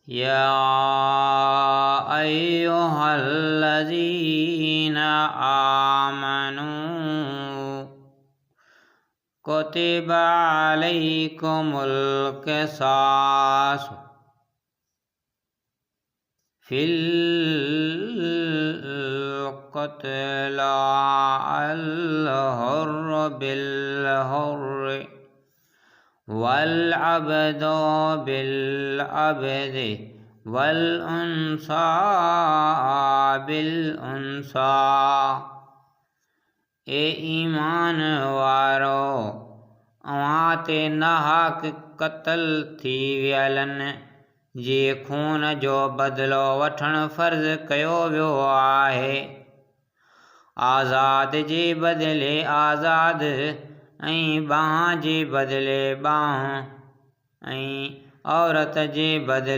या अय्युहल्लज़ीना आमनू कुतिबा अलैकुमुल क़िसास फिल क़त्ल अल हुर्र बिल हुर्र वल अब्दु बिल अब्द वल उन्सा बिल उन्सा। ए ईमान वारो, अव्हां ते नाहक क़त्ल थी वियलनि जे खून जो बदिलो वठणु फ़र्ज़ कयो वियो आहे। आज़ाद जे बदिले आज़ाद ऐं बांह जे बदिले बांह ऐं औरत जे बदिले